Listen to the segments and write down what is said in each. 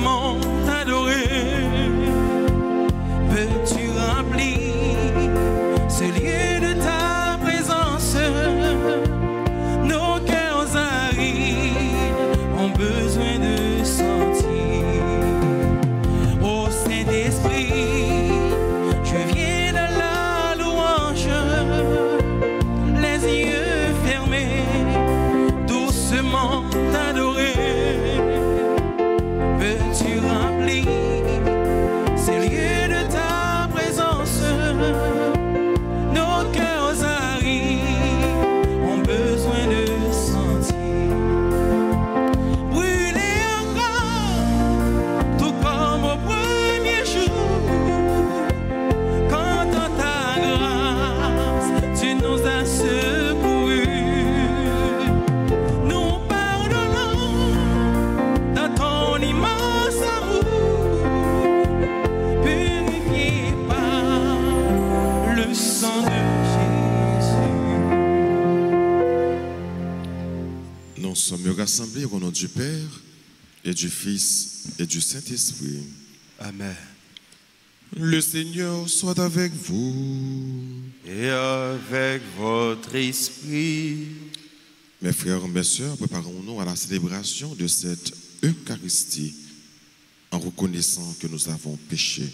doucement t'adorer. Peux-tu remplir ce lieu de ta présence? Nos cœurs arides ont besoin de sentir. Ô Saint-Esprit, je viens de la louange, les yeux fermés, doucement t'adorer. Peux-tu remplir ces lieux de ta présence? Nos cœurs arides ont besoin de sentir. Brûler encore, tout comme au premier jour, quand dans ta grâce tu nous as secourus. Nous pardonnons dans ton immense amour, purifié par le sang de Jésus. Nous sommes rassemblés au nom du Père et du Fils et du Saint-Esprit. Amen. Le Seigneur soit avec vous. Et avec votre esprit, Mes frères, mes sœurs, préparons-nous à la célébration de cette Eucharistie en reconnaissant que nous avons péché.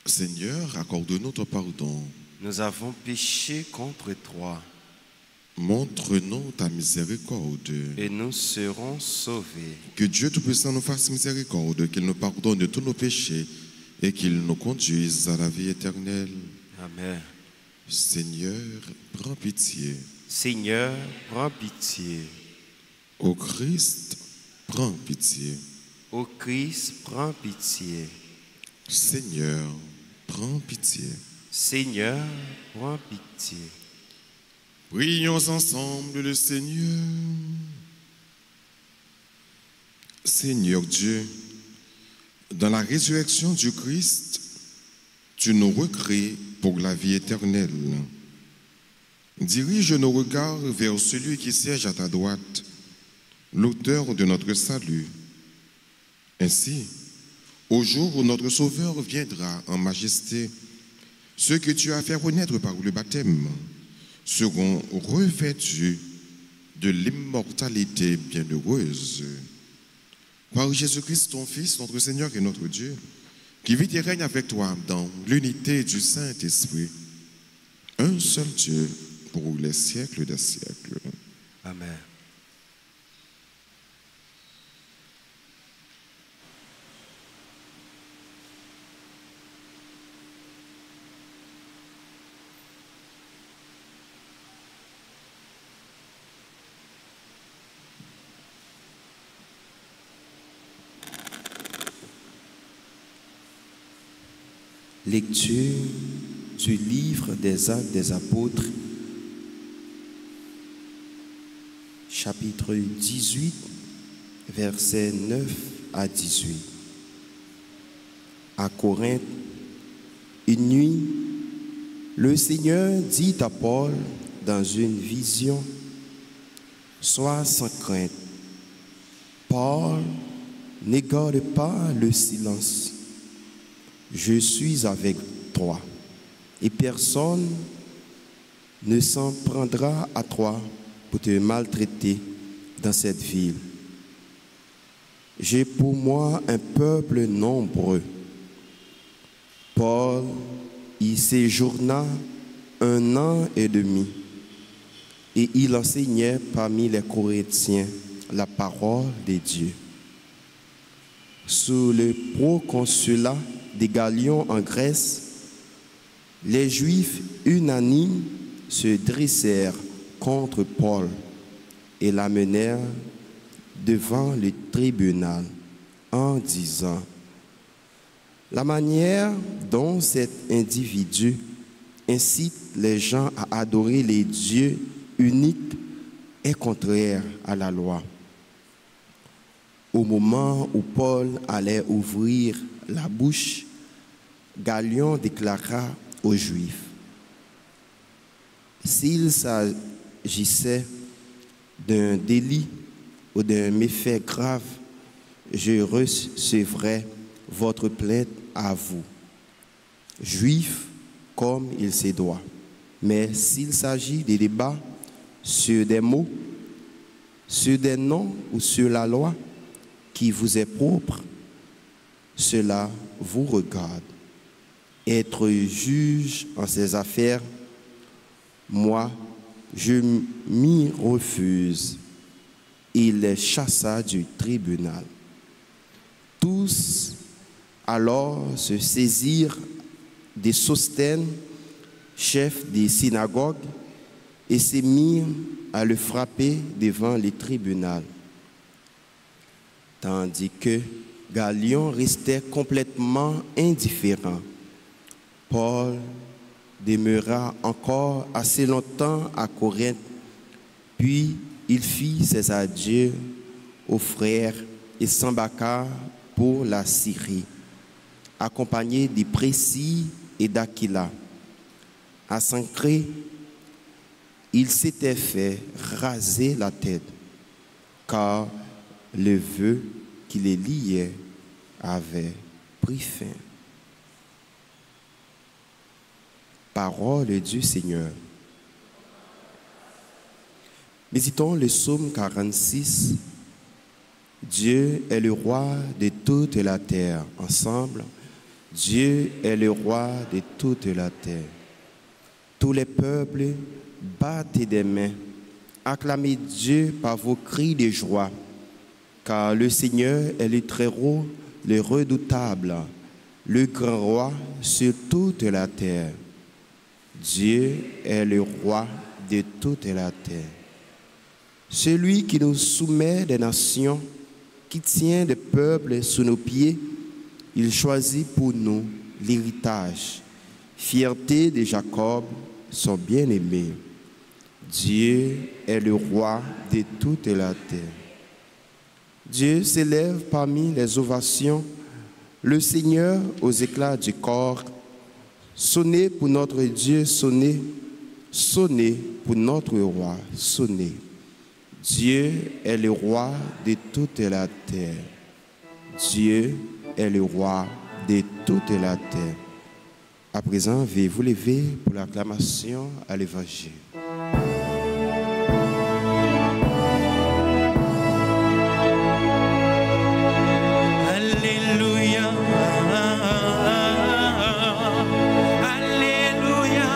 Seigneur, accorde-nous ton pardon. nous avons péché contre toi Montre-nous ta miséricorde. et nous serons sauvés. Que Dieu Tout-Puissant nous fasse miséricorde, qu'il nous pardonne de tous nos péchés et qu'il nous conduise à la vie éternelle. Amen. Seigneur, prends pitié. Seigneur, prends pitié. Ô Christ, prends pitié. Ô Christ, prends pitié. Seigneur, prends pitié. Seigneur, prends pitié. Prions ensemble le Seigneur. Seigneur Dieu, dans la résurrection du Christ, tu nous recrées pour la vie éternelle. Dirige nos regards vers celui qui siège à ta droite, l'auteur de notre salut. Ainsi, au jour où notre Sauveur viendra en majesté, ceux que tu as fait renaître par le baptême seront revêtus de l'immortalité bienheureuse. Par Jésus-Christ, ton Fils, notre Seigneur et notre Dieu, qui vit et règne avec toi dans l'unité du Saint-Esprit, un seul Dieu pour les siècles des siècles. Amen. Lecture du livre des Actes des Apôtres, chapitre 18, versets 9 à 18. À Corinthe, une nuit, le Seigneur dit à Paul dans une vision, « Sois sans crainte, Paul, ne garde pas le silence. Je suis avec toi, et personne ne s'en prendra à toi pour te maltraiter dans cette ville. J'ai pour moi un peuple nombreux. » Paul y séjourna 1 an et demi, et il enseignait parmi les Corinthiens la parole de Dieu. Sous le proconsulat des Galions en Grèce, les Juifs unanimes se dressèrent contre Paul et l'amenèrent devant le tribunal en disant: « La manière dont cet individu incite les gens à adorer les dieux uniques est contraire à la loi. » Au moment où Paul allait ouvrir la bouche, Galion déclara aux Juifs: « S'il s'agissait d'un délit ou d'un méfait grave je recevrai votre plainte à vous, juifs comme il se doit. Mais s'il s'agit de débats sur des mots, sur des noms ou sur la loi qui vous est propre, cela vous regarde. Être juge en ces affaires, moi, je m'y refuse. Il les chassa du tribunal. Tous alors se saisirent de Sosthène, chef des synagogues, et se mirent à le frapper devant le tribunal. Tandis que Gallion restait complètement indifférent, Paul demeura encore assez longtemps à Corinthe, puis il fit ses adieux aux frères et s'embarqua pour la Syrie, accompagné de Priscille et d'Aquila. À Cenchréa, il s'était fait raser la tête, car le vœu qui les liait avait pris fin. Parole du Seigneur. Méditons le psaume 46. Dieu est le roi de toute la terre. Ensemble, Dieu est le roi de toute la terre. Tous les peuples, battez des mains, acclamez Dieu par vos cris de joie, car le Seigneur est le Très-Haut, le redoutable, le grand roi sur toute la terre. Dieu est le roi de toute la terre. Celui qui nous soumet des nations, qui tient des peuples sous nos pieds, il choisit pour nous l'héritage, fierté de Jacob, son bien-aimé. Dieu est le roi de toute la terre. Dieu s'élève parmi les ovations, le Seigneur aux éclats du corps. Sonnez pour notre Dieu, sonnez, sonnez pour notre roi, sonnez. Dieu est le roi de toute la terre. Dieu est le roi de toute la terre. À présent, veuillez vous lever pour l'acclamation à l'Évangile. Alléluia. Alléluia. Alléluia.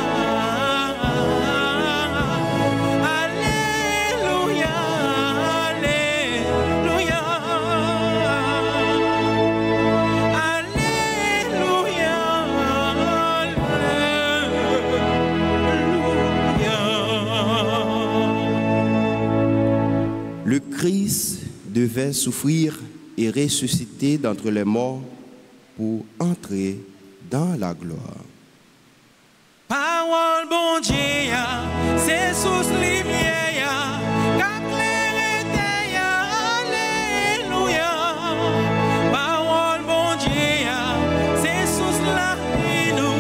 Le Christ devait souffrir et ressusciter d'entre les morts pour entrer dans la gloire. Parole bon Dieu, c'est sous lumière, qu'a clarté, alléluia. Parole bon Dieu, c'est sous la vie, nous,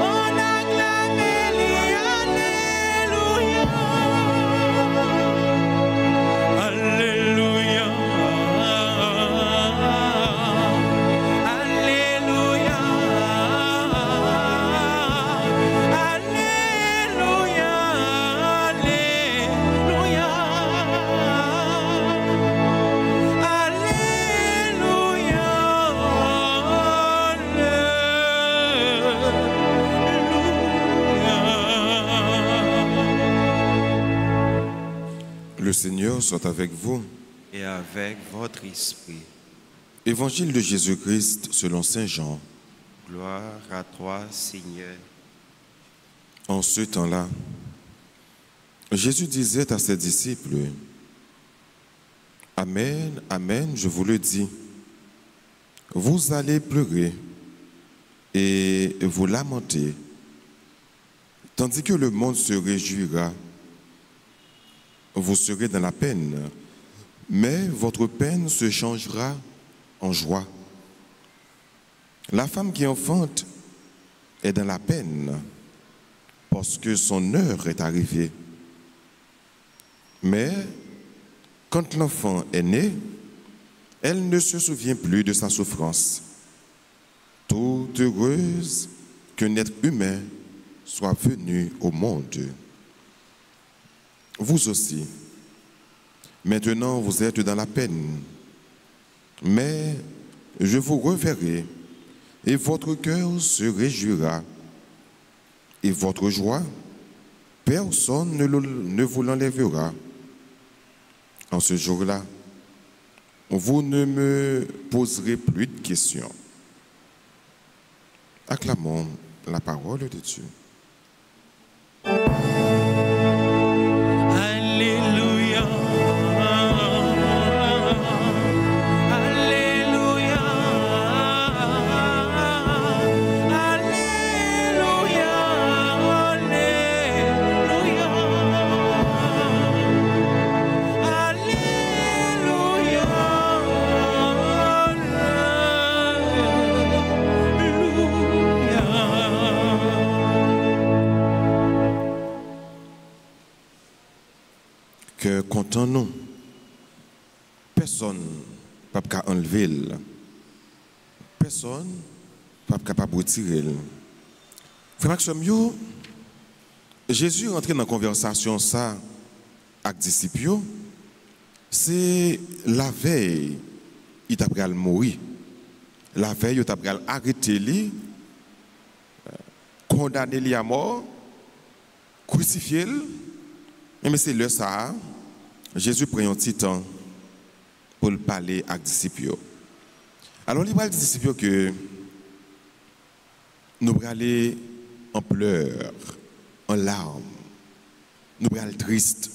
on acclame, alléluia. Alléluia. Alléluia. Le Seigneur soit avec vous. Et avec votre esprit. Évangile de Jésus-Christ selon Saint Jean. Gloire à toi, Seigneur. En ce temps-là, Jésus disait à ses disciples, « Amen, amen, je vous le dis, vous allez pleurer et vous lamenter, tandis que le monde se réjouira. Vous serez dans la peine, mais votre peine se changera en joie. La femme qui enfante est dans la peine, parce que son heure est arrivée. Mais quand l'enfant est né, Elle ne se souvient plus de sa souffrance. Toute heureuse qu'un être humain soit venu au monde. Vous aussi, maintenant vous êtes dans la peine, mais je vous reverrai et votre cœur se réjouira. Et votre joie, personne ne vous l'enlèvera. En ce jour-là, vous ne me poserez plus de questions. Acclamons la parole de Dieu. Alléluia. Alléluia. Alléluia. Alléluia. Que content nous, personne ne peut enlever, personne ne peut capable de retirer. Frère Maxime, Jésus est entré dans la conversation ça avec les disciples, c'est la veille, il a mourir. La veille, il a arrêté lui, condamné lui à mort, crucifié. Mais c'est le ça, Jésus prend un petit temps pour parler avec les disciples. Alors, il va dire aux disciples que nous allons aller en pleurs, en larmes, nous allons aller tristes.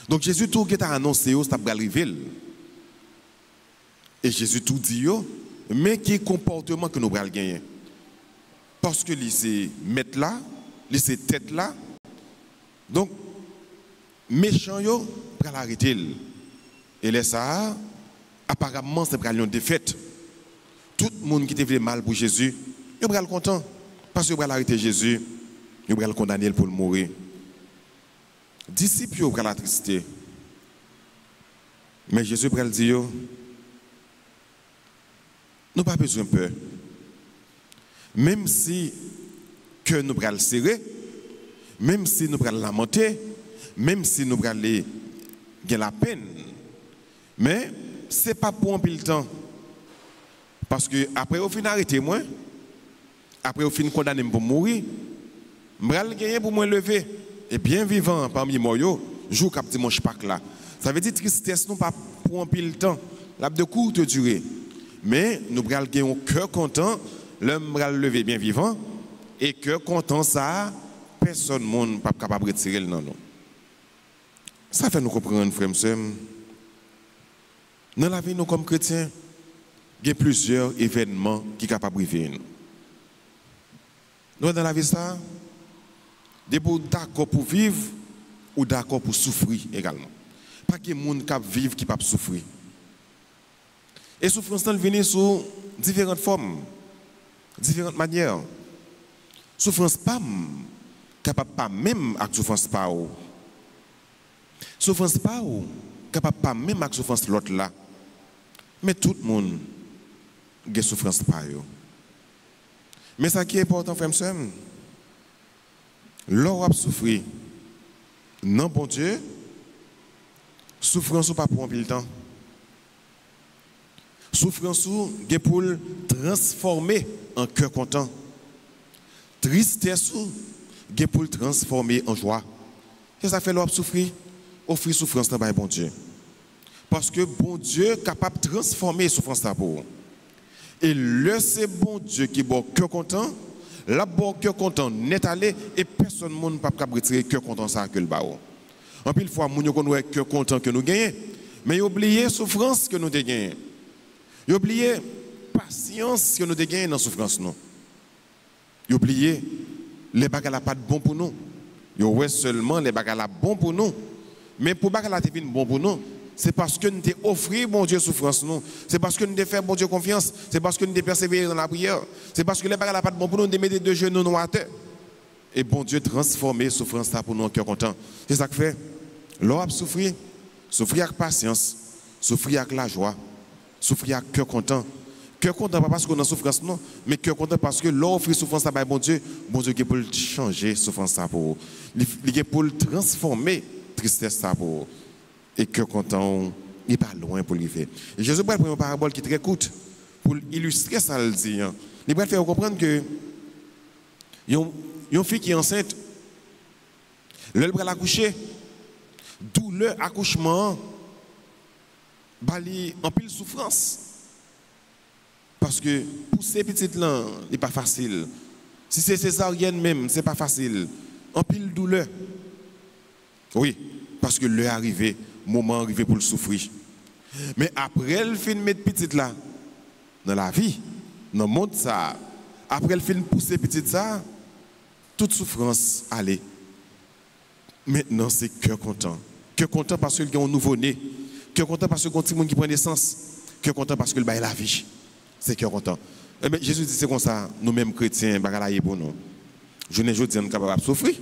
Donc, Jésus tout qui a annoncé, ça va arriver. Et Jésus tout dit, mais quel comportement que nous allons gagner? Parce que c'est mettre là, c'est tête là. Donc, méchant yo pour l'arrêter. Et là ça apparemment c'est pour une défaite. Tout le monde qui était mal pour Jésus, il va être content parce qu'il va l'arrêter Jésus, il va le condamner pour le mourir. Disciples pour la tristesse. Mais Jésus va le dire nous pas besoin de peur. Même si que nous va le serrer, même si nous va le lamenter, même si nous allons gagner la peine, mais ce n'est pas pour un peu le temps. Parce que après au fin arrêter moi, après au fin condamner pour mourir, je vais gagner pour me lever. Et bien vivant parmi moi, jour cap dimanche Pâques là. Ça veut dire tristesse non pas pour un peu le temps, la de courte durée. Mais nous allons gagner un cœur content, l'homme va le lever bien vivant, et cœur content ça, personne n'est pas capable de retirer le nom. Ça fait nous comprendre, frère et sœur. Dans la vie, nous, comme chrétiens, il y a plusieurs événements qui sont capables de vivre. Nous, dans la vie, ça, des gens d'accord pour vivre ou d'accord pour souffrir également. Pas qu'il y ait des gens qui vivent qui ne peuvent pas souffrir. Et la souffrance vient sous différentes formes, différentes manières. Souffrance pas capable pas même avec souffrance pas. Souffrance pas ou capable pas même avec souffrance l'autre là. Mais tout le monde a souffrance pas yo. Mais ça qui est important frère sœur, l'on a souffrir. Non bon Dieu, souffrance ou pas pour un peu le temps. Souffrance ou pour transformer en cœur content. Tristesse ou pour le transformer en joie. Qu'est-ce que ça fait l'on souffrir? Offrir souffrance dans le bon Dieu. Parce que bon Dieu est capable de transformer souffrance pour vous. Et le c'est bon Dieu qui est bon cœur content, la bon cœur content net allé et personne ne peut pas retirer cœur content ça que le bao. En pile fois nous avons cœur content que nous gagnons, mais oubliez souffrance que nous gagnons. Oubliez patience que nous gagnons dans souffrance nous. Oubliez les bagages pas bon pour nous. Yo seulement les bagages bon pour nous. Mais pour bagages bon pour nous, c'est parce que nous avons offert bon Dieu souffrance nous. C'est parce que nous avons fait bon Dieu confiance. C'est parce que nous avons persévéré dans la prière. C'est parce que les bagages pas bon pour nous, nous avons mis deux genoux nous à terre. Et bon Dieu transformer souffrance pour nous en cœur content. C'est ça que fait. L'on a souffrir avec patience, souffrir avec la joie. Souffrir à cœur content. Cœur content pas parce qu'on est en souffrance, non, mais cœur content parce que l'offre souffrance à bon Dieu qui pour changer souffrance ça pour il est pour transformer tristesse ça pour et cœur content il n'est pas loin pour le faire. Et Jésus va prendre une parabole qui est très courte pour illustrer ça le dit. Il va faire comprendre que une fille qui est enceinte, elle va l'accoucher, douleur accouchement, bali en pile souffrance. Parce que pour ces petites là, ce n'est pas facile. Si c'est césarienne même, ce n'est pas facile. En pile douleur. Oui, parce que l'heure arrivé, moment arrivé pour le souffrir. Mais après elle fin mettre petite là, dans la vie, dans le monde ça, après elle fin pousser petite ça, toute souffrance allait. Maintenant c'est cœur content. Cœur content parce qu'il y a un nouveau-né. Cœur content parce qu'il y a un petit monde qui prend naissance. Cœur content parce qu'il y a la vie. C'est cœur content. Eh bien, Jésus dit c'est comme ça, nous-mêmes chrétiens, bagalaye pour nous. Je ne dis pas nous capables de souffrir.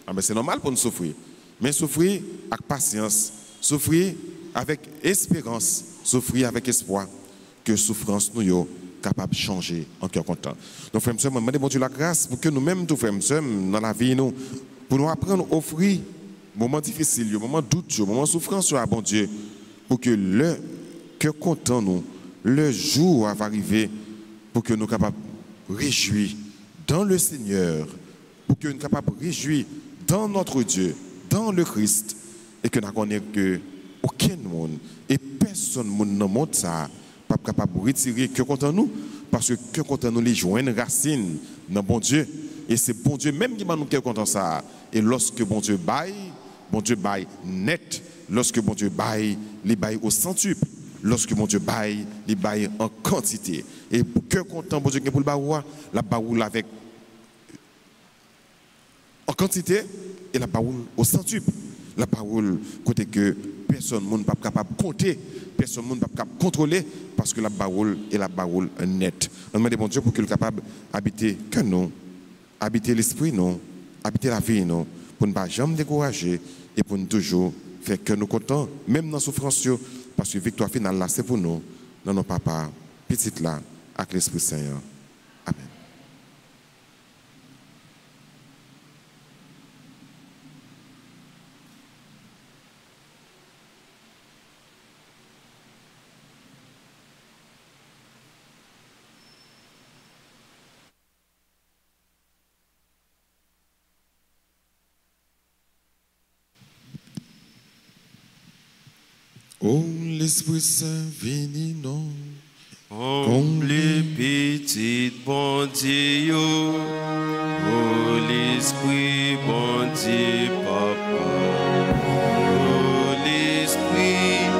Ah, c'est normal pour nous souffrir. Mais souffrir avec patience, souffrir avec espérance, souffrir avec espoir, que souffrance nous sommes capables de changer en cœur content. Donc, frères et sœurs, demandez Dieu la grâce pour que nous-mêmes, tous frères et sœurs, dans la vie, nous, pour nous apprendre à offrir moments difficiles, moments doutes, moments de souffrance à bon Dieu, pour que le cœur content nous, le jour va arriver pour que nous soyons capables de réjouir dans le Seigneur, pour que nous soyons capables de réjouir dans notre Dieu, dans le Christ, et que nous connaissons que aucun monde et personne dans le monde ça pas capable de retirer que contre nous, parce que que contre nous les joindre racine dans bon Dieu, et c'est bon Dieu même qui m'a nous contre ça. Et lorsque bon Dieu baille net, lorsque bon Dieu baille, les baille au centuple. Lorsque mon Dieu baille, il baille en quantité. Et pour que content, bon Dieu, pour le baoua, la baoule avec en quantité et la baoule au centuple. La baoule côté que personne n'est pas capable de compter, personne n'est pas capable de contrôler, parce que la baoule est la baoule nette. On demande bon Dieu pour qu'il soit capable d'habiter que nous, habiter l'esprit, nous, habiter la vie, nous, pour ne pas jamais décourager et pour nous toujours faire que nous contents, même dans la souffrance. Parce que la victoire finale, là, c'est pour nous, dans nos papas, petites là, avec l'Esprit Saint. Amen. Oh, l'Esprit Saint, vini non. Comme les petites bon Dieu, oh l'Esprit bon Dieu, papa. Oh l'Esprit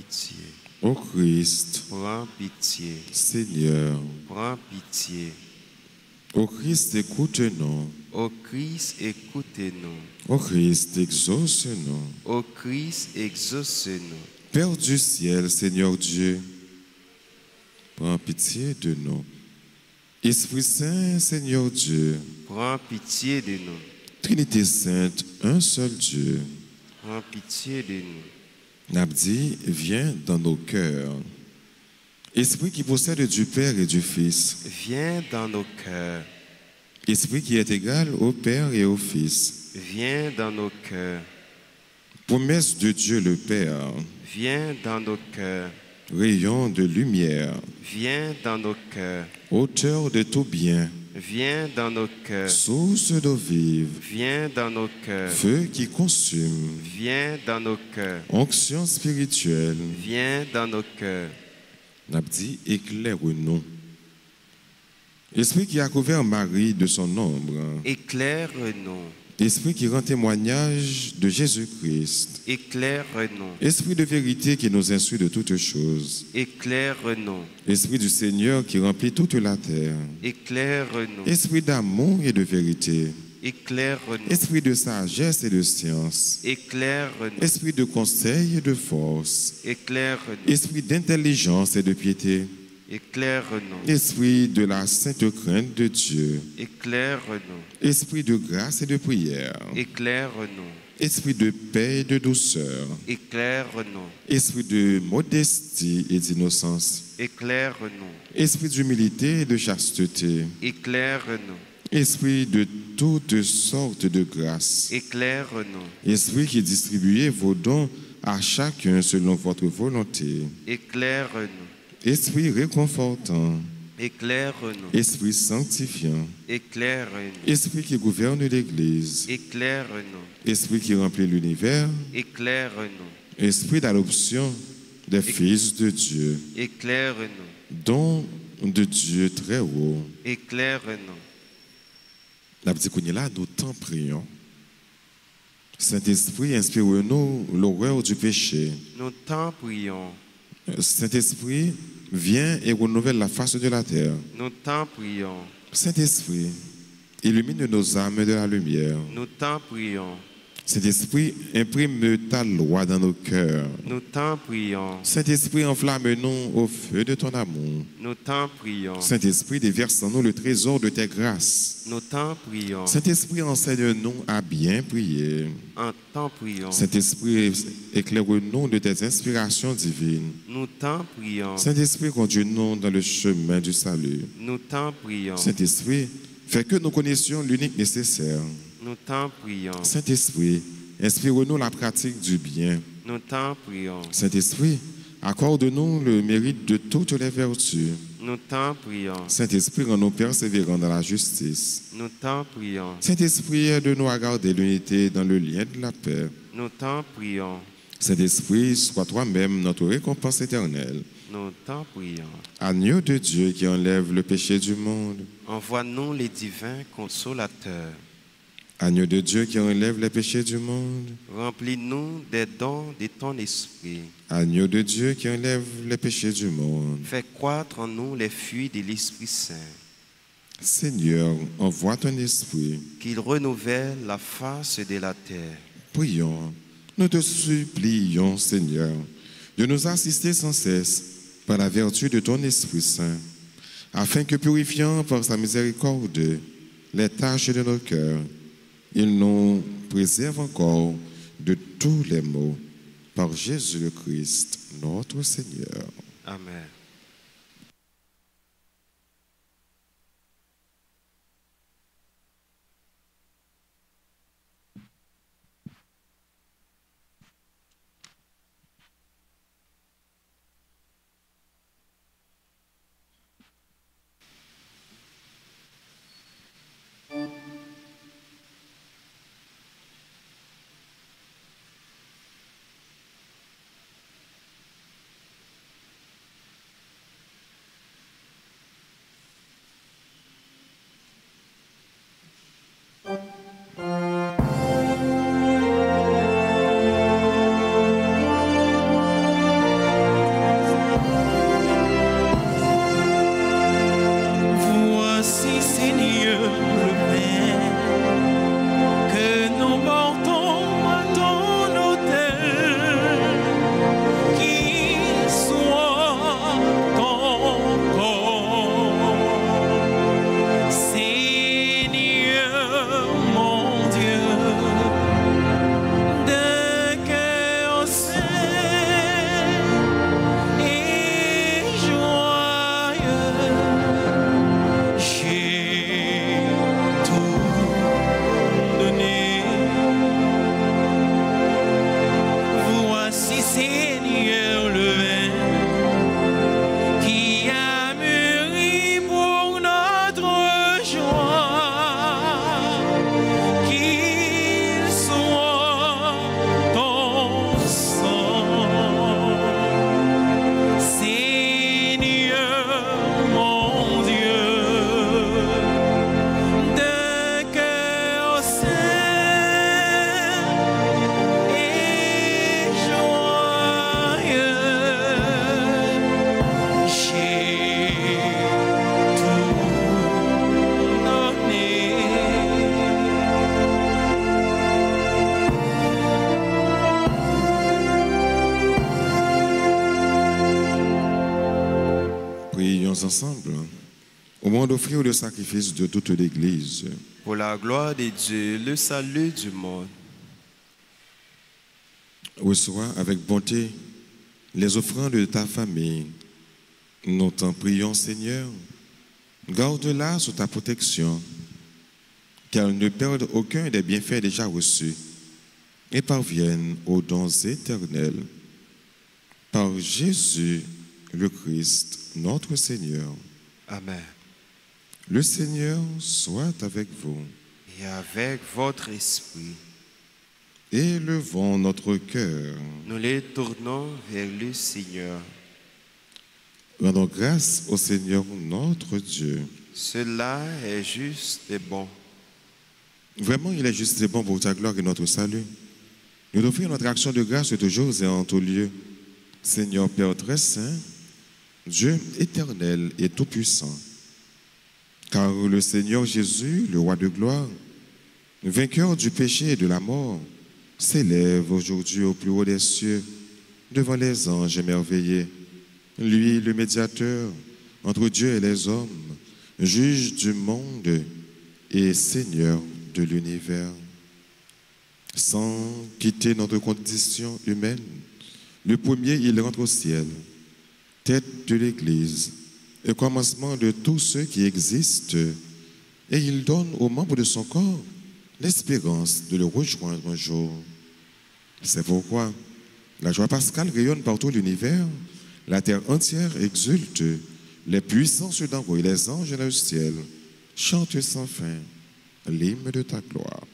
petit là Ô Christ, prends pitié. Seigneur, Prends pitié. ô Christ, écoute-nous. Ô Christ, écoutez-nous. Ô Christ, exauce-nous. Ô Christ, exauce-nous. Père du ciel, Seigneur Dieu, prends pitié de nous. Esprit Saint, Seigneur Dieu, Prends pitié de nous. Trinité Sainte, un seul Dieu. Prends pitié de nous. N'abdi, viens dans nos cœurs. Esprit qui possède du Père et du Fils. Viens dans nos cœurs. Esprit qui est égal au Père et au Fils. Viens dans nos cœurs. Promesse de Dieu le Père. Viens dans nos cœurs. Rayon de lumière. Viens dans nos cœurs. Auteur de tout bien. Viens dans nos cœurs. Source d'eau vive. Viens dans nos cœurs. Feu qui consume. Viens dans nos cœurs. Onction spirituelle. Viens dans nos cœurs. N'abdi, éclaire-nous. Esprit qui a couvert Marie de son ombre. Éclaire-nous. Esprit qui rend témoignage de Jésus-Christ. Éclaire-nous. Esprit de vérité qui nous instruit de toutes choses. Éclaire-nous. Esprit du Seigneur qui remplit toute la terre. Éclaire-nous. Esprit d'amour et de vérité. Éclaire-nous. Esprit de sagesse et de science. Éclaire-nous. Esprit de conseil et de force. Éclaire-nous. Esprit d'intelligence et de piété. Éclaire-nous. Esprit de la sainte crainte de Dieu. Éclaire-nous. Esprit de grâce et de prière. Éclaire-nous. Esprit de paix et de douceur. Éclaire-nous. Esprit de modestie et d'innocence. Éclaire-nous. Esprit d'humilité et de chasteté. Éclaire-nous. Esprit de toutes sortes de grâces. Éclaire-nous. Esprit qui distribuez vos dons à chacun selon votre volonté. Éclaire-nous. Esprit réconfortant. Éclaire-nous. Esprit sanctifiant. Éclaire-nous. Esprit qui gouverne l'Église. Éclaire-nous. Esprit qui remplit l'univers. Éclaire-nous. Esprit d'adoption des fils de Dieu. Éclaire-nous. Don de Dieu très haut. Éclaire-nous. La petite Kounia là, nous t'en prions. Saint-Esprit, inspire-nous l'horreur du péché. Nous t'en prions. Saint-Esprit, viens et renouvelle la face de la terre. Nous t'en prions. Saint-Esprit, illumine nos âmes de la lumière. Nous t'en prions. Saint-Esprit, imprime ta loi dans nos cœurs. Nous t'en prions. Saint-Esprit, enflamme-nous au feu de ton amour. Nous t'en prions. Saint-Esprit, déverse en nous le trésor de tes grâces. Nous t'en prions. Saint-Esprit, enseigne-nous à bien prier. En t'en prions. Saint-Esprit, éclaire-nous de tes inspirations divines. Nous t'en prions. Saint-Esprit, conduis-nous dans le chemin du salut. Nous t'en prions. Saint-Esprit, fais que nous connaissions l'unique nécessaire. Nous t'en prions. Saint-Esprit, inspire-nous la pratique du bien. Nous t'en prions. Saint-Esprit, accorde-nous le mérite de toutes les vertus. Nous t'en prions. Saint-Esprit, rends-nous persévérants dans la justice. Nous t'en prions. Saint-Esprit, aide-nous à garder l'unité dans le lien de la paix. Nous t'en prions. Saint-Esprit, sois toi-même notre récompense éternelle. Nous t'en prions. Agneau de Dieu qui enlève le péché du monde. Envoie-nous les divins consolateurs. Agneau de Dieu qui enlève les péchés du monde. Remplis-nous des dons de ton esprit. Agneau de Dieu qui enlève les péchés du monde. Fais croître en nous les fruits de l'Esprit Saint. Seigneur, envoie ton esprit. Qu'il renouvelle la face de la terre. Prions, nous te supplions, Seigneur, de nous assister sans cesse par la vertu de ton Esprit Saint, afin que, purifiant par sa miséricorde les tâches de nos cœurs, il nous préserve encore de tous les maux. Par Jésus le Christ, notre Seigneur. Amen. Prions ensemble au moment d'offrir le sacrifice de toute l'Église. Pour la gloire de Dieu, le salut du monde. Reçois avec bonté les offrandes de ta famille. Nous t'en prions, Seigneur. Garde-la sous ta protection, qu'elle ne perde aucun des bienfaits déjà reçus et parvienne aux dons éternels. Par Jésus le Christ, notre Seigneur. Amen. Le Seigneur soit avec vous. Et avec votre esprit, Élevons notre cœur. nous les tournons vers le Seigneur. Rendons grâce au Seigneur notre Dieu. Cela est juste et bon. Vraiment, il est juste et bon pour ta gloire et notre salut. Nous t'offrons notre action de grâce toujours et en tout lieu. Seigneur Père très saint, Dieu éternel et tout-puissant. Car le Seigneur Jésus, le roi de gloire, vainqueur du péché et de la mort, s'élève aujourd'hui au plus haut des cieux, devant les anges émerveillés. Lui, le médiateur entre Dieu et les hommes, juge du monde et Seigneur de l'univers. Sans quitter notre condition humaine, le premier, il rentre au ciel, tête de l'Église, et commencement de tous ceux qui existent, et il donne aux membres de son corps l'espérance de le rejoindre un jour. C'est pourquoi la joie pascale rayonne par tout l'univers, la terre entière exulte, les puissants se d'envoyer, les anges dans le ciel chantent sans fin l'hymne de ta gloire.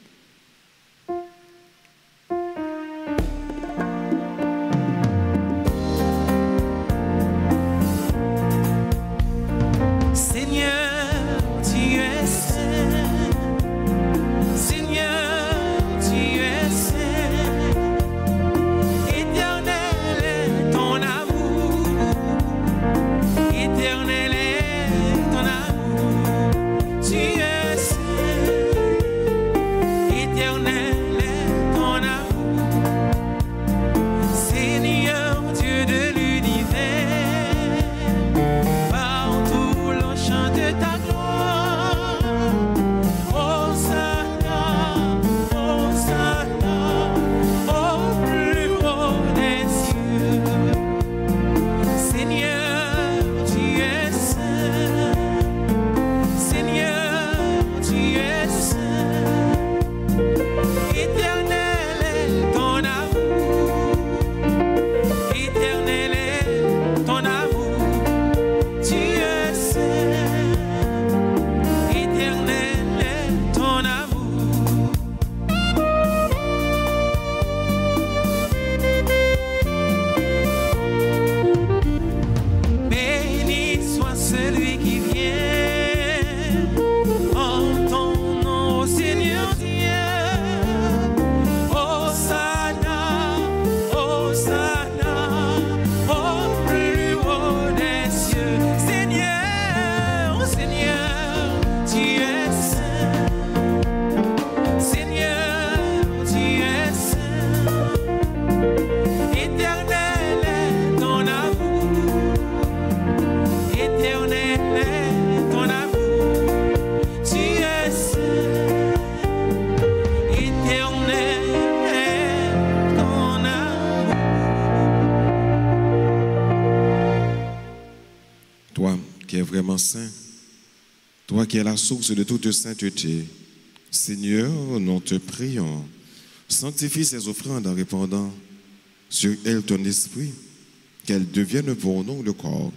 Saint, toi qui es la source de toute sainteté, Seigneur, nous te prions, sanctifie ces offrandes en répandant sur elles ton esprit, qu'elles deviennent pour nous le corps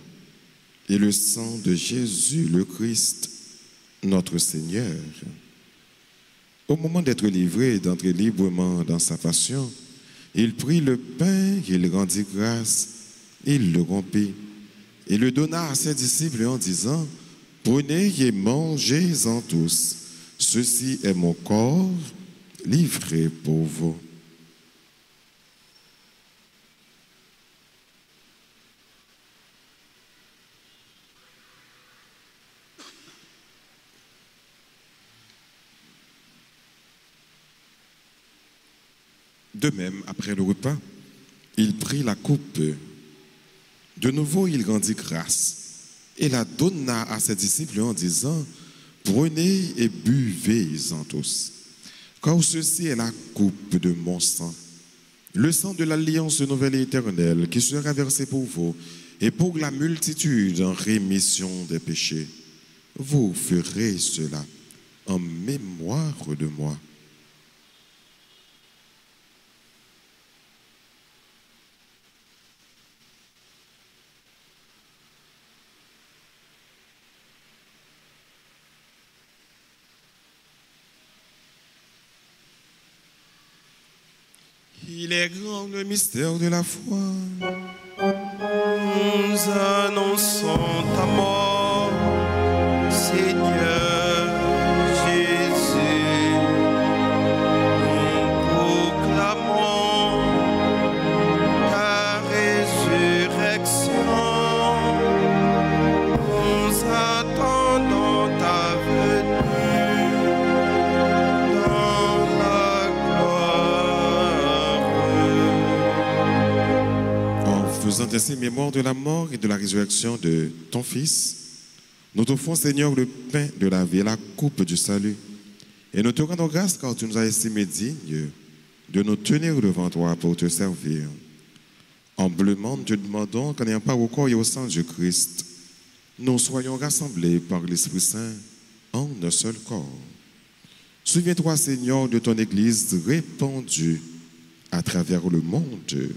et le sang de Jésus le Christ, notre Seigneur. Au moment d'être livré et d'entrer librement dans sa passion, il prit le pain, il rendit grâce, il le rompit et le donna à ses disciples en disant, « Prenez et mangez-en tous. Ceci est mon corps livré pour vous. » De même, après le repas, il prit la coupe. De nouveau, il rendit grâce. et la donna à ses disciples en disant, prenez et buvez-en tous, car ceci est la coupe de mon sang, le sang de l'alliance nouvelle et éternelle qui sera versé pour vous et pour la multitude en rémission des péchés. Vous ferez cela en mémoire de moi. Il est grand le mystère de la foi. Nous annonçons ta mort, Seigneur Jésus. Nous proclamons ta résurrection. Nous attendons ta venue dans la gloire. En faisant ainsi mémoire de la mort et de la résurrection de ton Fils, nous t'offrons, Seigneur, le pain de la vie et la coupe du salut. Et nous te rendons grâce car tu nous as estimés dignes de nous tenir devant toi pour te servir. Humblement, nous te demandons qu'en ayant part au corps et au sang du Christ, nous soyons rassemblés par l'Esprit Saint en un seul corps. Souviens-toi, Seigneur, de ton Église répandue à travers le monde.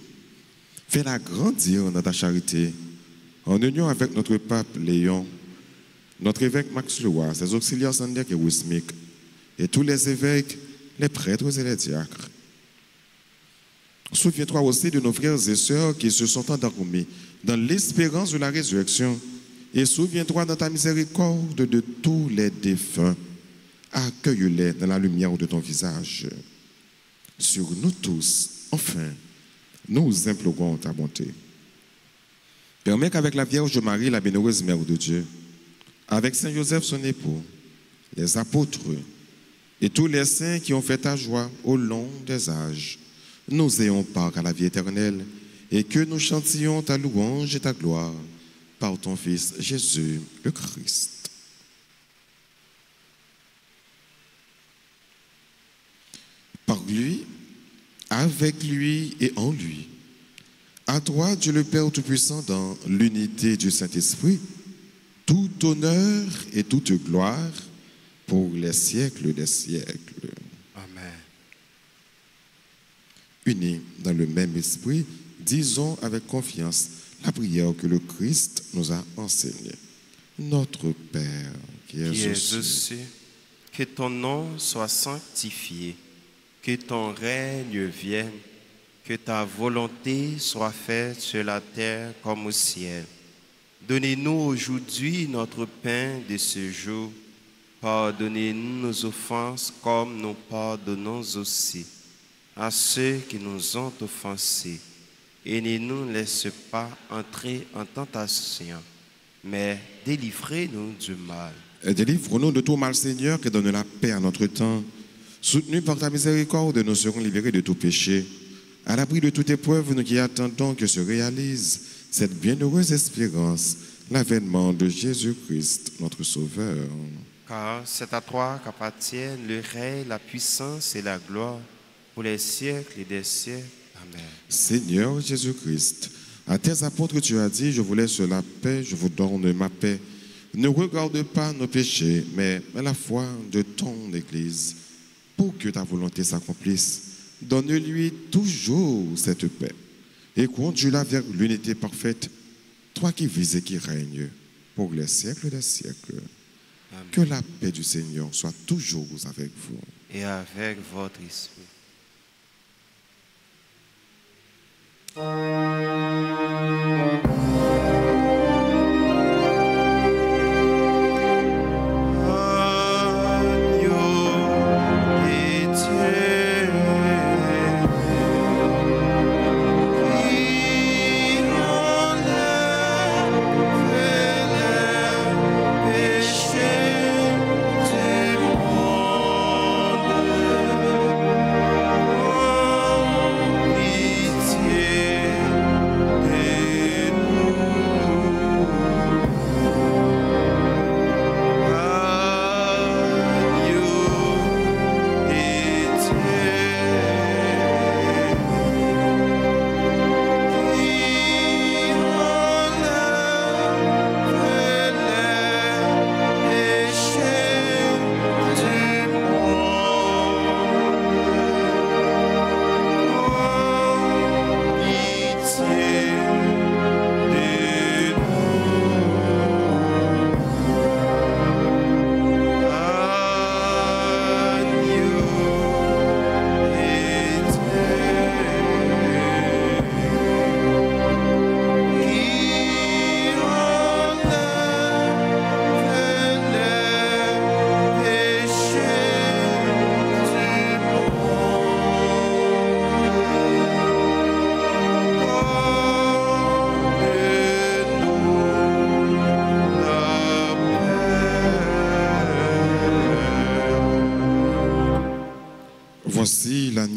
Fais-la grandir dans ta charité, en union avec notre pape Léon, notre évêque Max Leroy, ses auxiliaires Sandek et Wismic, et tous les évêques, les prêtres et les diacres. Souviens-toi aussi de nos frères et sœurs qui se sont endormis dans l'espérance de la résurrection, et souviens-toi dans ta miséricorde de tous les défunts. Accueille-les dans la lumière de ton visage. Sur nous tous, enfin, nous implorons ta bonté. Permets qu'avec la Vierge Marie, la bienheureuse Mère de Dieu, avec Saint Joseph son époux, les apôtres et tous les saints qui ont fait ta joie au long des âges, nous ayons part à la vie éternelle et que nous chantions ta louange et ta gloire par ton Fils Jésus le Christ. Par lui, avec lui et en lui, à toi, Dieu le Père Tout-Puissant, dans l'unité du Saint-Esprit, tout honneur et toute gloire pour les siècles des siècles. Amen. Unis dans le même esprit, disons avec confiance la prière que le Christ nous a enseignée. Notre Père, qui es aux cieux, que ton nom soit sanctifié, que ton règne vienne, que ta volonté soit faite sur la terre comme au ciel. Donnez-nous aujourd'hui notre pain de ce jour. Pardonnez-nous nos offenses comme nous pardonnons aussi à ceux qui nous ont offensés. Et ne nous laisse pas entrer en tentation, mais délivrez-nous du mal. Et délivre-nous de tout mal, Seigneur, qui donne la paix à notre temps. Soutenus par ta miséricorde, nous serons libérés de tout péché. À l'abri de toute épreuve, nous qui attendons que se réalise cette bienheureuse espérance, l'avènement de Jésus-Christ, notre Sauveur. Car c'est à toi qu'appartiennent le règne, la puissance et la gloire pour les siècles et des siècles. Amen. Seigneur Jésus-Christ, à tes apôtres tu as dit, je vous laisse la paix, je vous donne ma paix. Ne regarde pas nos péchés, mais la foi de ton Église, pour que ta volonté s'accomplisse. Donne-lui toujours cette paix et conduis-la vers l'unité parfaite, toi qui vis et qui règnes pour les siècles des siècles. Amen. Que la paix du Seigneur soit toujours avec vous. Et avec votre esprit.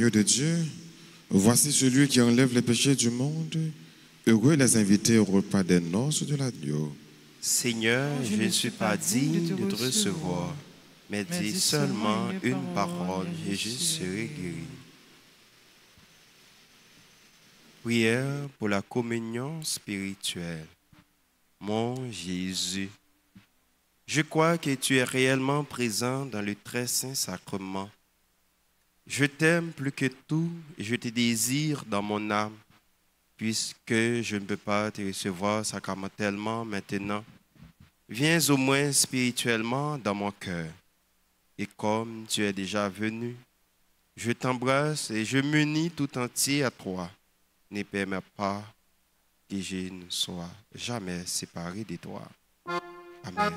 l'agneau de Dieu. Voici celui qui enlève les péchés du monde. Heureux les invités au repas des noces de l'agneau. Seigneur, je ne suis pas digne de te recevoir, mais dis seulement une parole et je serai guéri. Prière pour la communion spirituelle. Mon Jésus, je crois que tu es réellement présent dans le très saint sacrement. Je t'aime plus que tout et je te désire dans mon âme, puisque je ne peux pas te recevoir sacramentellement maintenant. Viens au moins spirituellement dans mon cœur. Et comme tu es déjà venu, je t'embrasse et je m'unis tout entier à toi. Ne permets pas que je ne sois jamais séparé de toi. Amen.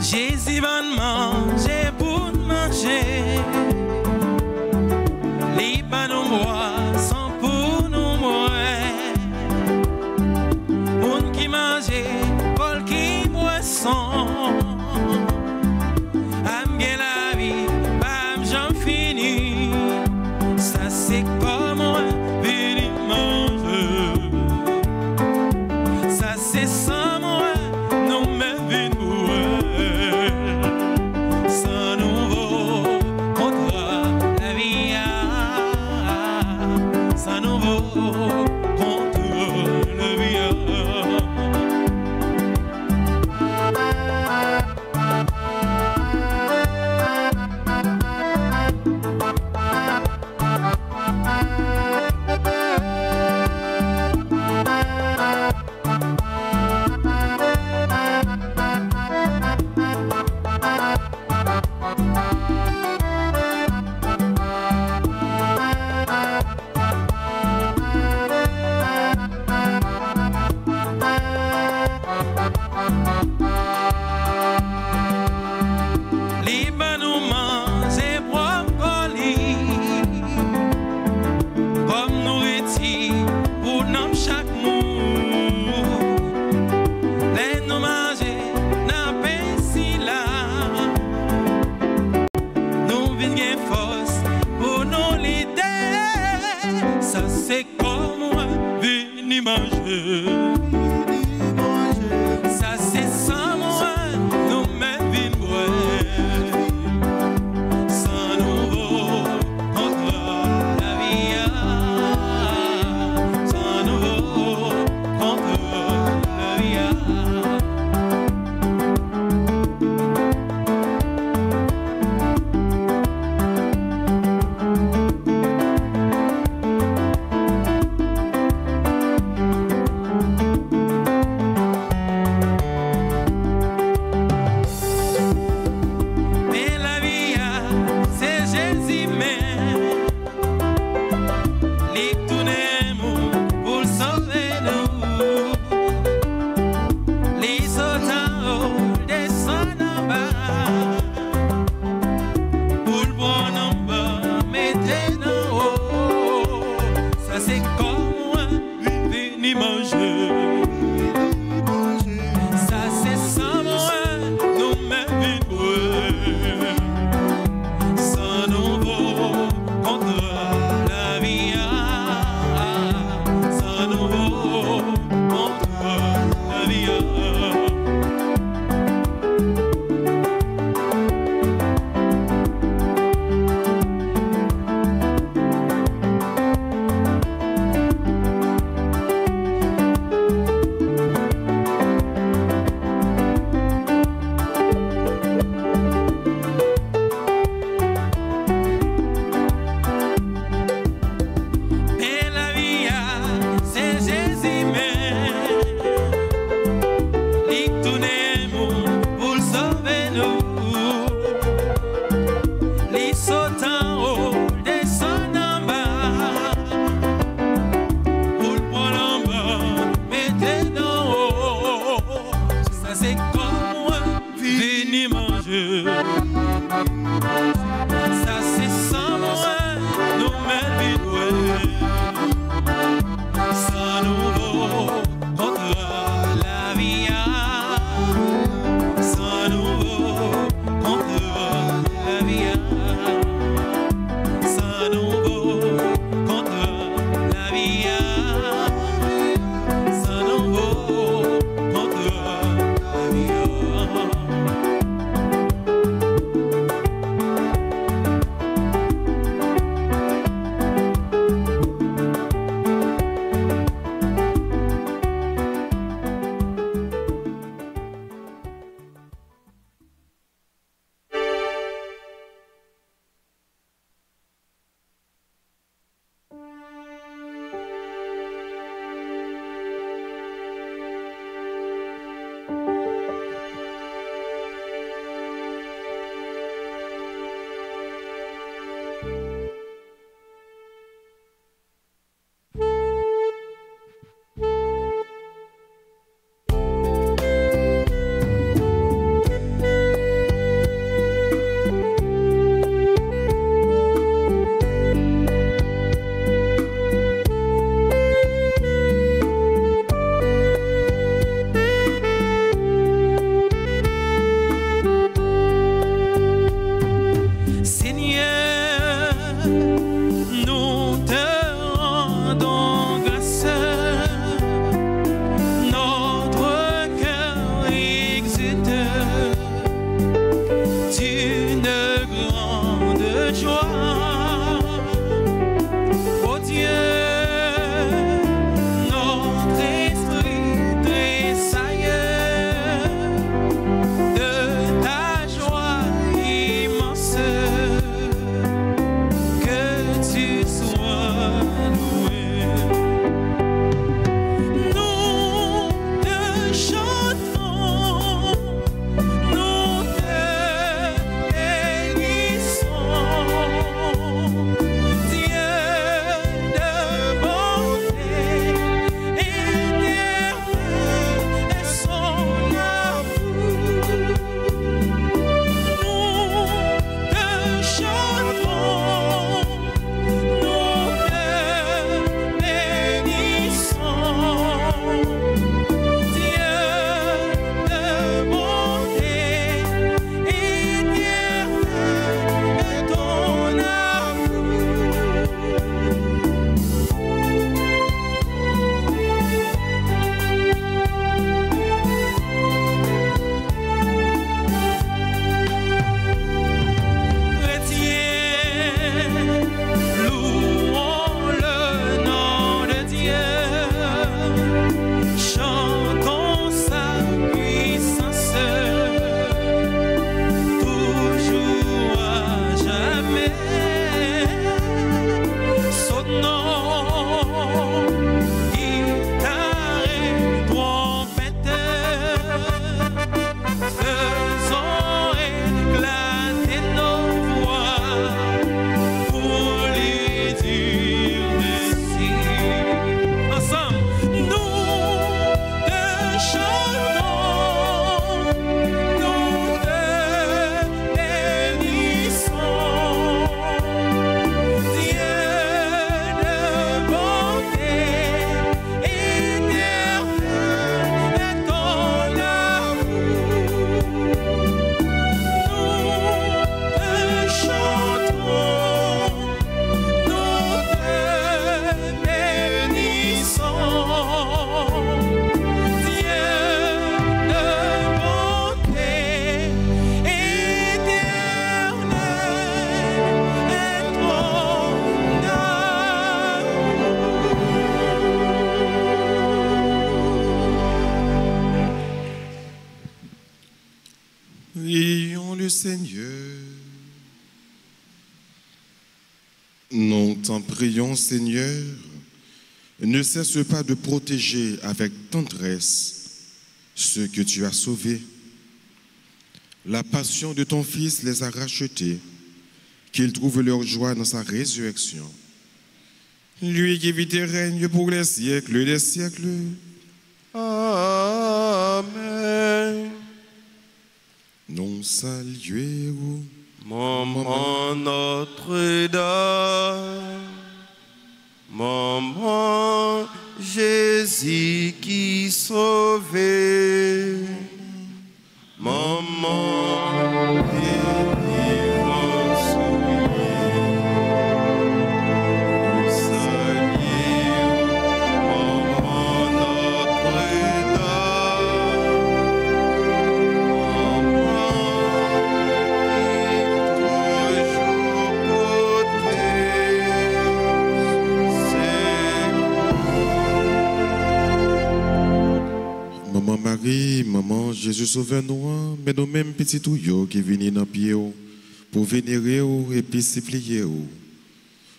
Jésus va manger pour manger, les pas nous boire sans pour nous boire. Moun qui mange, Paul qui boisson, aime bien la vie, bam j'en finis. Ça c'est comme moi, venir manger. Ça c'est sans moi, nous me venons boire. Sans nouveau contre la vie, sans nouveau contre la vie. Libre nous manger brocoli, comme nourriture pour nous chaque jour. Les nous manger dans le là, nous venons force pour nous l'idée. Ça c'est comme moi, venir manger. Ça c'est sans moi, nous me venons boire. Sans nouveau contre la vie, sans nouveau contre la vie. Seigneur. Nous t'en prions, Seigneur, ne cesse pas de protéger avec tendresse ceux que tu as sauvés. La passion de ton Fils les a rachetés, qu'ils trouvent leur joie dans sa résurrection. Lui qui vit et règne pour les siècles des siècles. Amen. Nous saluons, Maman Notre-Dame, Maman Jésus qui sauvait, Maman délivrant souillée, nous saluons, Maman Notre-Dame, Maman Maman Marie, Maman Jésus sauveur-nous, mais nous-mêmes petits touillots qui viennent dans pied pour vénérer et puis supplier.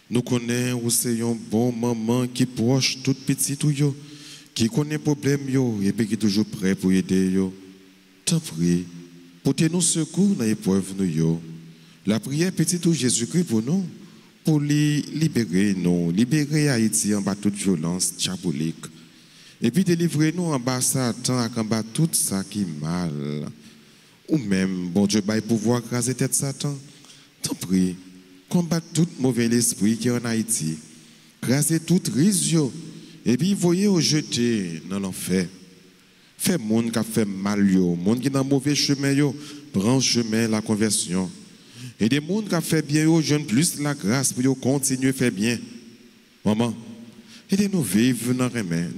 Nous connaissons aussi un bon maman qui proche tout petit touillots, qui connaît problème et puis qui est toujours prêt pour aider. T'en prie, portez-nous secours dans l'épreuve nous. La prière petit tout Jésus-Christ pour nous, pour libérer nous, libérer Haïti en bas de toute violence diabolique. Et puis délivrez-nous en bas Satan, en bas tout ça qui est mal. Ou même, bon Dieu, bah, pouvoir craser tête Satan. T'en prie, combattre tout mauvais esprit qui est en Haïti. Craser tout risque. Et puis voyez au jeter dans l'enfer. Fait monde qui a fait mal, monde qui est dans mauvais chemin, prend chemin la conversion. Et des monde qui a fait bien, jeune plus la grâce pour continuer à faire bien. Maman, aidez-nous vivre dans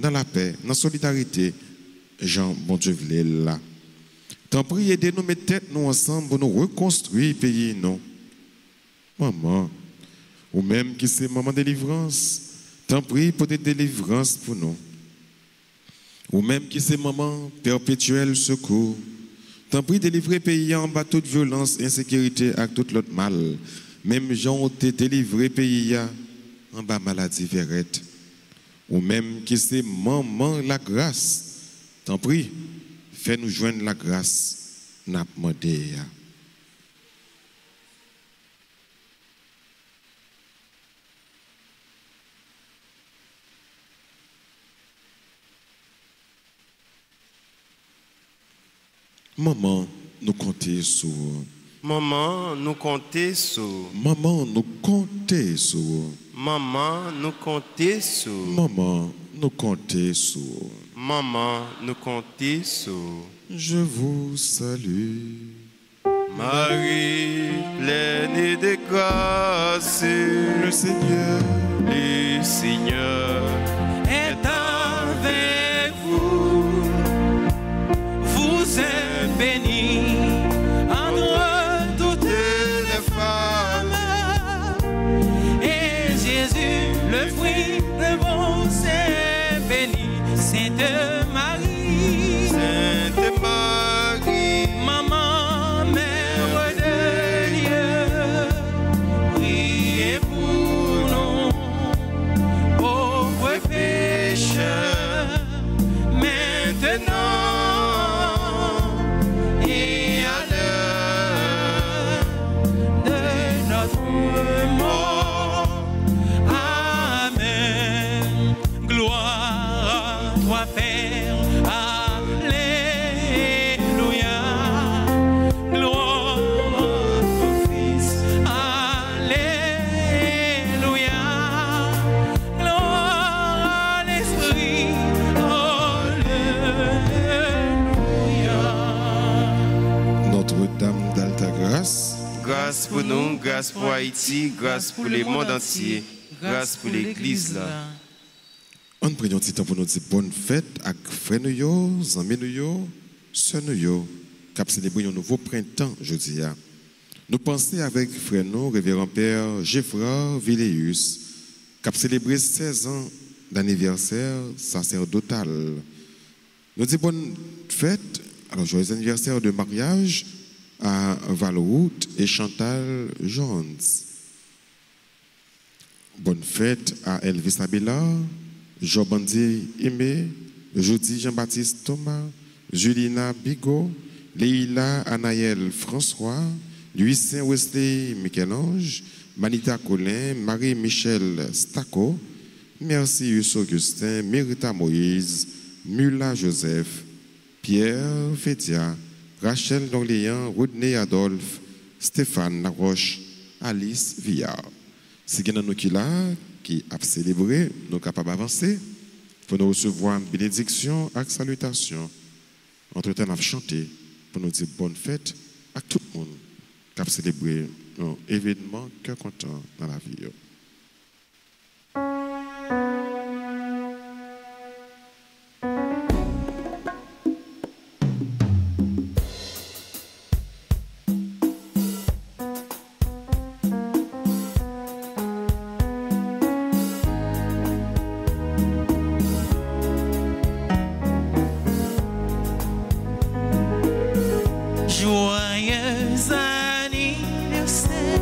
la paix, dans la solidarité. Jean, bon Dieu, voulait là. T'en prie, aidez-nous mettre tête nous ensemble pour nous reconstruire le pays. Non. maman, ou même qui c'est maman délivrance, t'en prie pour des délivrances pour nous. Ou même qui c'est maman perpétuel secours, t'en prie délivrer pays en bas toute violence, insécurité et tout l'autre mal. Même gens ont été délivrés pays en bas maladie verrette. Ou même qui c'est maman la grâce, t'en prie, fais-nous joindre la grâce, n'a pas demandé. Maman, nous comptons sur. Maman, nous comptons sur. Maman, nous comptons sur. Maman, nous comptons sur. Maman, nous comptons sur. Maman, nous comptons sur. Je vous salue. Marie, pleine de grâce, Le Seigneur est avec vous. Vous êtes bénie entre toutes les femmes. Et Jésus, le fruit de vos seins, béni. Sainte Marie, Sainte Marie, Maman, Mère de Dieu, priez pour nous, pauvres pécheurs, maintenant et à l'heure de notre mort. Amen. Gloire à toi, Père. Alléluia. Gloire à ton Fils. Alléluia. Gloire à l'Esprit. Alléluia. Notre-Dame d'Alta Grâce, grâce pour nous, grâce pour Haïti, grâce pour le monde entier, grâce pour l'Église là. on prend un petit temps pour nous dire bonne fête avec frères nous, amis nous, sœurs nous, qui célébrer un nouveau printemps jeudi. Nous pensons avec frère nous, révérend Père Geoffroy Villéus, qui a célébré 16 ans d'anniversaire sacerdotal. Nous disons bonne fête, alors joyeux anniversaire de mariage à Valroute et Chantal Jones. Bonne fête à Elvis Abela, Jobandi Aimé, Jody Jean-Baptiste Thomas, Julina Bigot, Leila Anaël François, Louis Wesley Michel-Ange, Manita Colin, Marie-Michel Stacco, Merci Augustin, Mérita Moïse, Mula Joseph, Pierre Fédia, Rachel Dorléan, Rodney Adolphe, Stéphane Laroche, Alice Villard. Si vous avez qui a célébré, nous sommes capables d'avancer pour nous recevoir une bénédiction et une salutation. Entre-temps, nous avons chanté pour nous dire bonne fête à tout le monde qui a célébré un événement cœur content dans la vie. Joyeux anniversaire,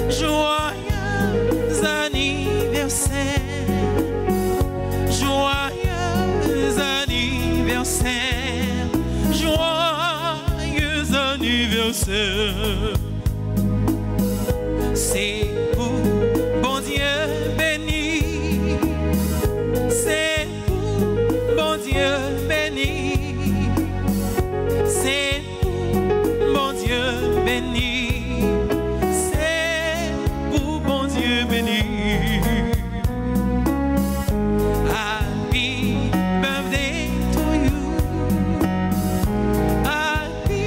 joyeux anniversaire, joyeux anniversaire, joyeux anniversaire. C'est vous, bon Dieu béni, c'est vous, bon Dieu béni. C'est vous, bon Dieu béni. C'est vous, bon Dieu béni. Happy birthday to you. Happy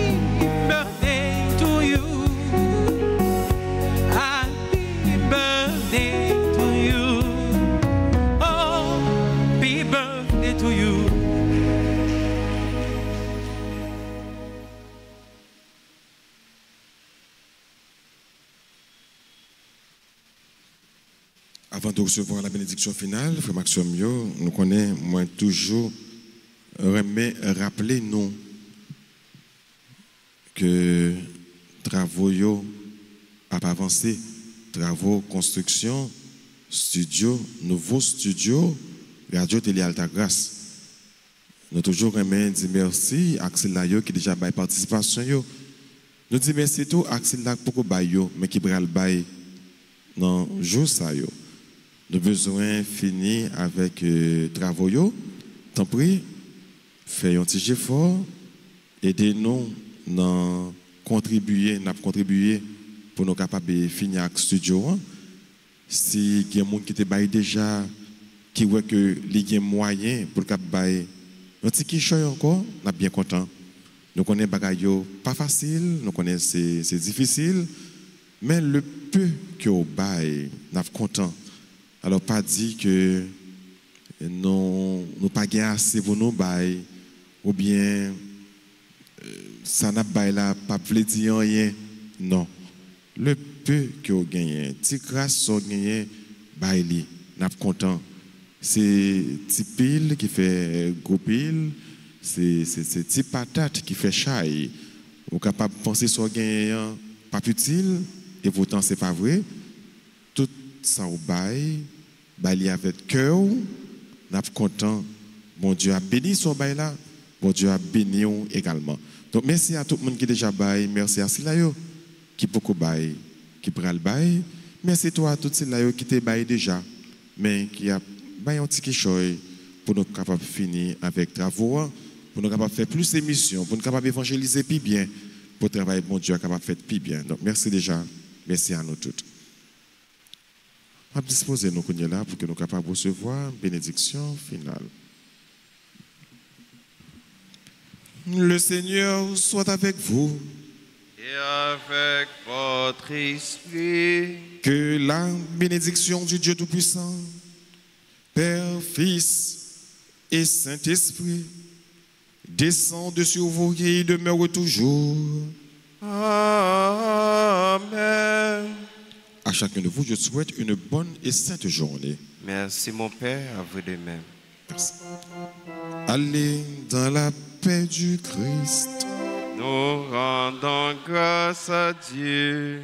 birthday to you. Happy Avant de recevoir la bénédiction finale, Frère Maxime, nous connaissons, moi, toujours rappeler nous que travaux a avancé, travaux, construction, studio, nouveau studio, Radio Télé Alta Grâce. Nous toujours aimé dire merci à Axel Layo qui déjà bail participation yo. Nous disons merci tout Axel Layo pour bail yo mais qui bral bail dans jour ça yo. Nous besoin finir avec travaux yo. Tant pis, fais un petit effort, aidez-nous dans contribuer pour nous capables de finir avec studio. Si il y a des gens qui te bail déjà qui voit que il y a moyen pour cap bail un petit choix encore, on est bien content. Nous connaissons bagaille pas facile, nous connaissons c'est difficile, mais le peu que au bail, on est content. Alors pas dit que nous pas gagné assez pour nous bail ou bien ça n'a bail là pas veut dire rien. Non. Le peu que vous gagnez, petit grâce vous gagnez bail li, on est content. C'est petit pile qui fait gros pile, c'est petit patate qui fait chaille. Vous êtes capable de penser sur gagnant pas utile et pourtant c'est pas vrai. Tout ça au bail avec cœur, nous sommes contents. Mon Dieu a béni son bail là, mon Dieu a béni également. Donc merci à tout le monde qui déjà bail, merci à Silayo qui beaucoup bail, qui prend le bail. Merci toi à tout Silayo qui te bail déjà, mais qui a bail un petit chose pour nous capables de finir avec travaux, pour nous capables de faire plus d'émissions, pour nous capables d'évangéliser plus bien, pour travailler mon Dieu capable de faire plus bien. Donc merci déjà, merci à nous toutes. On va disposer nos cognes là pour que nous soyons capables de recevoir une bénédiction finale. Le Seigneur soit avec vous. Et avec votre esprit. Que la bénédiction du Dieu Tout-Puissant, Père, Fils et Saint-Esprit, descende sur vous et demeure toujours. Amen. À chacun de vous, je souhaite une bonne et sainte journée. Merci mon Père, à vous de même. Merci. Allez dans la paix du Christ. Nous rendons grâce à Dieu.